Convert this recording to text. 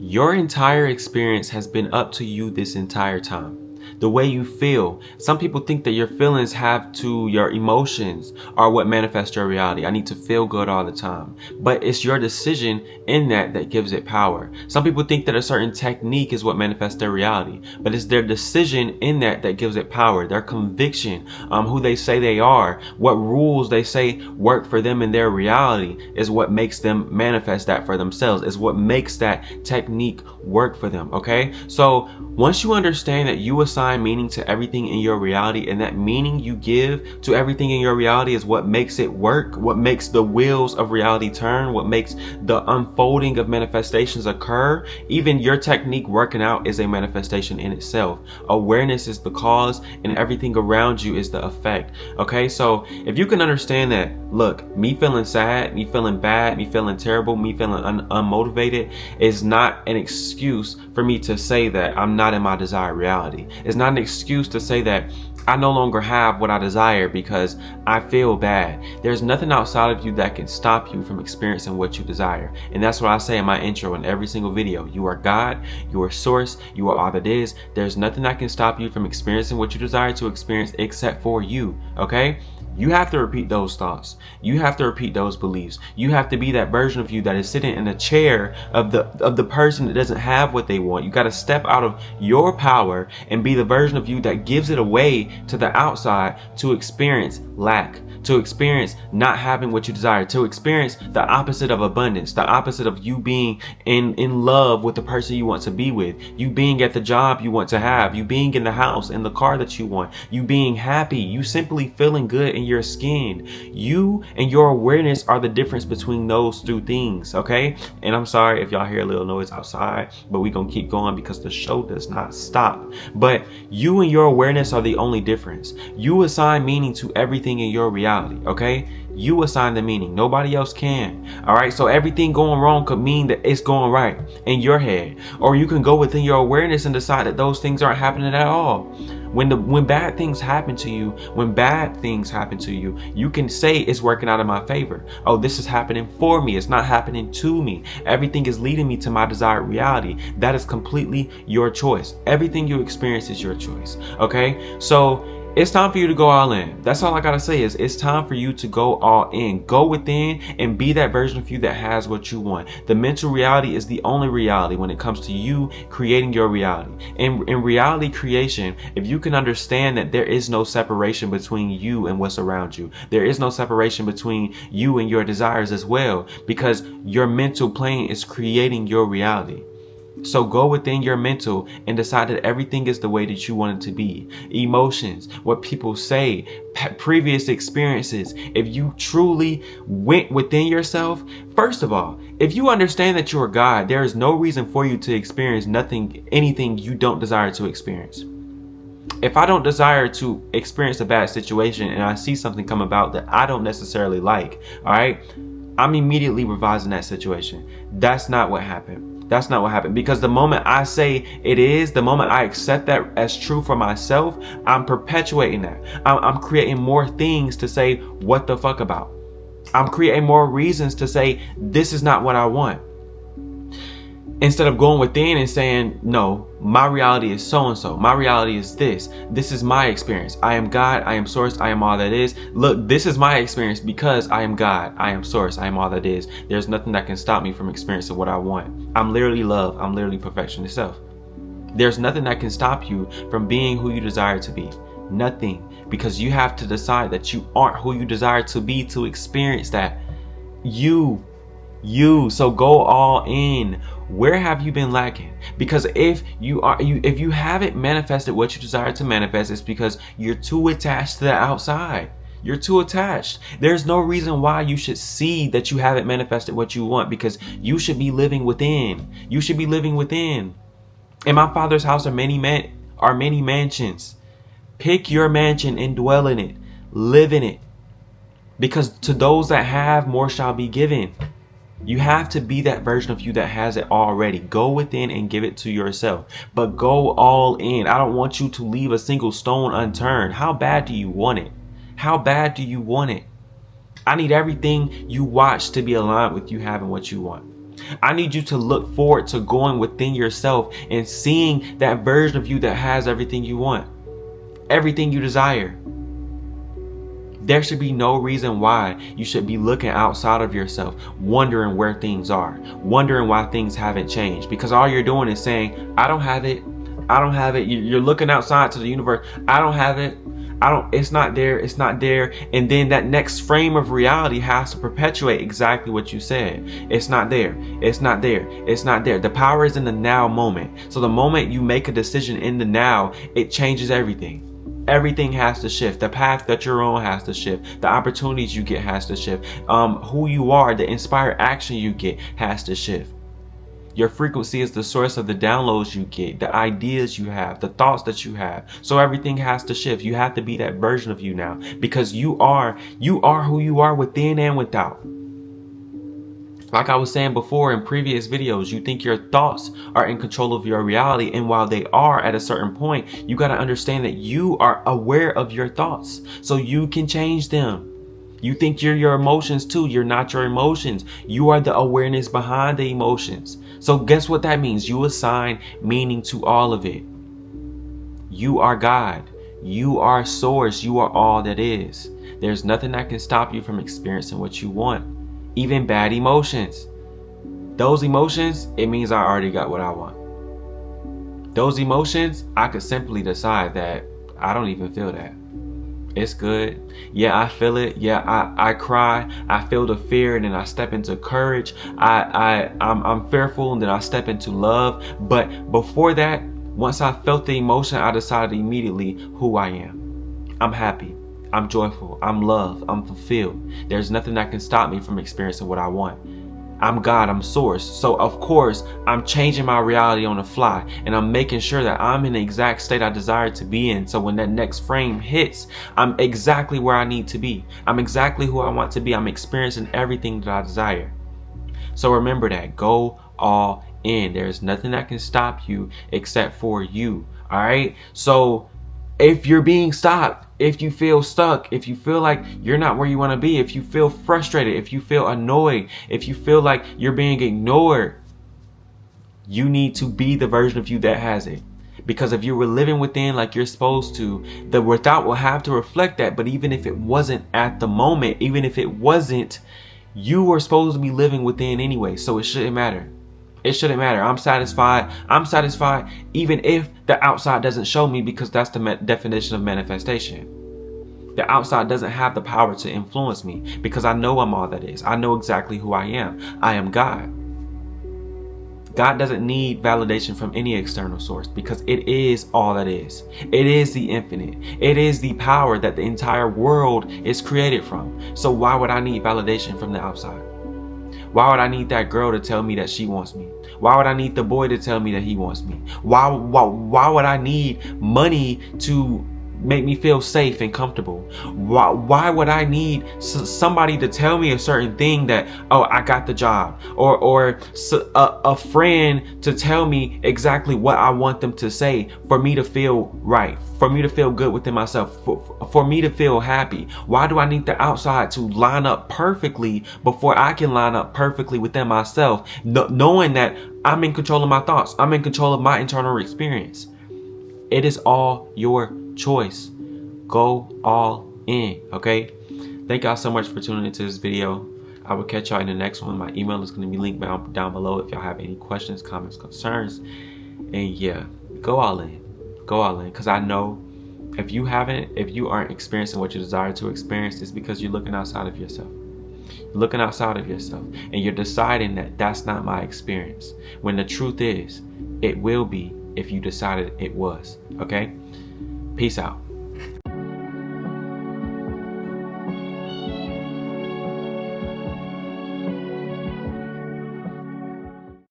Your entire experience has been up to you this entire time. The way you feel. Some people think that your feelings your emotions are what manifest your reality. I need to feel good all the time. But it's your decision in that gives it power. Some people think that a certain technique is what manifests their reality. But it's their decision in that gives it power. Their conviction, who they say they are, what rules they say work for them in their reality is what makes them manifest that for themselves. Is what makes that technique work for them. Okay? So once you understand that you assign meaning to everything in your reality, and that meaning you give to everything in your reality is what makes it work, what makes the wheels of reality turn, what makes the unfolding of manifestations occur. Even your technique working out is a manifestation in itself. Awareness is the cause and everything around you is the effect. Okay, so if you can understand that, look, me feeling sad, me feeling bad, me feeling terrible, me feeling unmotivated is not an excuse for me to say that I'm not in my desired reality. It's not an excuse to say that I no longer have what I desire because I feel bad. There's nothing outside of you that can stop you from experiencing what you desire. And that's what I say in my intro in every single video. You are God, you are source, you are all that is. There's nothing that can stop you from experiencing what you desire to experience except for you, okay? You have to repeat those thoughts. You have to repeat those beliefs. You have to be that version of you that is sitting in a chair of the person that doesn't have what they want. You got to step out of your power and be the version of you that gives it away to the outside to experience lack, to experience not having what you desire, to experience the opposite of abundance, the opposite of you being in love with the person you want to be with, you being at the job you want to have, you being in the house, in the car that you want, you being happy, you simply feeling good in your skin. You and your awareness are the difference between those two things, okay? And I'm sorry if y'all hear a little noise outside, but we're gonna keep going because the show does not stop. But you and your awareness are the only difference. You assign meaning to everything in your reality, okay? You assign the meaning. Nobody else can. All right. So everything going wrong could mean that it's going right in your head, or you can go within your awareness and decide that those things aren't happening at all. When bad things happen to you, you can say it's working out in my favor. Oh, this is happening for me. It's not happening to me. Everything is leading me to my desired reality. That is completely your choice. Everything you experience is your choice. Okay. So it's time for you to go all in. That's all I gotta say is it's time for you to go all in. Go within and be that version of you that has what you want. The mental reality is the only reality when it comes to you creating your reality. In reality creation, if you can understand that there is no separation between you and what's around you, there is no separation between you and your desires as well, because your mental plane is creating your reality. So go within your mental and decide that everything is the way that you want it to be. Emotions, what people say, previous experiences. If you truly went within yourself, first of all, if you understand that you are God, there is no reason for you to experience anything you don't desire to experience. If I don't desire to experience a bad situation and I see something come about that I don't necessarily like, all right, I'm immediately revising that situation. That's not what happened. That's not what happened. Because the moment I say it is, the moment I accept that as true for myself, I'm perpetuating that. I'm creating more things to say what the fuck about. I'm creating more reasons to say this is not what I want. Instead of going within and saying, no, my reality is so-and-so. My reality is this. This is my experience. I am God. I am source. I am all that is. Look, this is my experience because I am God. I am source. I am all that is. There's nothing that can stop me from experiencing what I want. I'm literally love. I'm literally perfection itself. There's nothing that can stop you from being who you desire to be. Nothing. Because you have to decide that you aren't who you desire to be to experience that. So go all in. Where have you been lacking? Because if you haven't manifested what you desire to manifest, it's because you're too attached to the outside. You're too attached. There's no reason why you should see that you haven't manifested what you want, because you should be living within. You should be living within. In my Father's house are many mansions. Pick your mansion and dwell in it. Live in it. Because to those that have, more shall be given. You have to be that version of you that has it already. Go within and give it to yourself. But go all in. I don't want you to leave a single stone unturned. How bad do you want it? How bad do you want it? I need everything you watch to be aligned with you having what you want. I need you to look forward to going within yourself and seeing that version of you that has everything you want, everything you desire. There should be no reason why you should be looking outside of yourself, wondering where things are, wondering why things haven't changed, because all you're doing is saying, I don't have it. I don't have it. You're looking outside to the universe. I don't have it. It's not there. It's not there. And then that next frame of reality has to perpetuate exactly what you said. It's not there. It's not there. It's not there. The power is in the now moment. So the moment you make a decision in the now, it changes everything. Everything has to shift. The path that you're on has to shift. The opportunities you get has to shift. Who you are, the inspired action you get has to shift. Your frequency is the source of the downloads you get, the ideas you have, the thoughts that you have. So everything has to shift. You have to be that version of you now, because you are who you are within and without. Like I was saying before in previous videos, you think your thoughts are in control of your reality. And while they are at a certain point, you got to understand that you are aware of your thoughts, so you can change them. You think you're your emotions too. You're not your emotions. You are the awareness behind the emotions. So guess what that means? You assign meaning to all of it. You are God. You are source. You are all that is. There's nothing that can stop you from experiencing what you want. Even bad emotions. Those emotions, it means I already got what I want. Those emotions, I could simply decide that I don't even feel that. It's good. Yeah, I feel it. Yeah, I cry. I feel the fear, and then I step into courage. I'm fearful, and then I step into love. But before that, once I felt the emotion, I decided immediately who I am. I'm happy. I'm joyful. I'm loved. I'm fulfilled. There's nothing that can stop me from experiencing what I want. I'm God, I'm source. So of course, I'm changing my reality on the fly, and I'm making sure that I'm in the exact state I desire to be in. So when that next frame hits, I'm exactly where I need to be. I'm exactly who I want to be. I'm experiencing everything that I desire. So remember that. Go all in. There's nothing that can stop you except for you. All right. So if you're being stopped, if you feel stuck, if you feel like you're not where you want to be, if you feel frustrated, if you feel annoyed, if you feel like you're being ignored, you need to be the version of you that has it. Because if you were living within like you're supposed to, the without will have to reflect that. But even if it wasn't at the moment, even if it wasn't, you were supposed to be living within anyway. So it shouldn't matter. It shouldn't matter. I'm satisfied. I'm satisfied even if the outside doesn't show me, because that's the definition of manifestation. The outside doesn't have the power to influence me, because I know I'm all that is. I know exactly who I am. I am God. God doesn't need validation from any external source, because it is all that is. It is the infinite. It is the power that the entire world is created from. So why would I need validation from the outside? Why would I need that girl to tell me that she wants me? Why would I need the boy to tell me that he wants me? Why would I need money to make me feel safe and comfortable? Why would I need somebody to tell me a certain thing that, oh, I got the job, or a friend to tell me exactly what I want them to say for me to feel right, for me to feel good within myself, for me to feel happy? Why do I need the outside to line up perfectly before I can line up perfectly within myself, knowing that I'm in control of my thoughts, I'm in control of my internal experience? It is all your choice. Go all in. Okay. Thank y'all so much for tuning into this video. I will catch y'all in the next one. My email is going to be linked down below if y'all have any questions, comments, concerns. And yeah, go all in. Go all in. Because I know if you aren't experiencing what you desire to experience, it's because you're looking outside of yourself. You're looking outside of yourself, and you're deciding that that's not my experience, when the truth is, it will be if you decided it was. Okay? Peace out.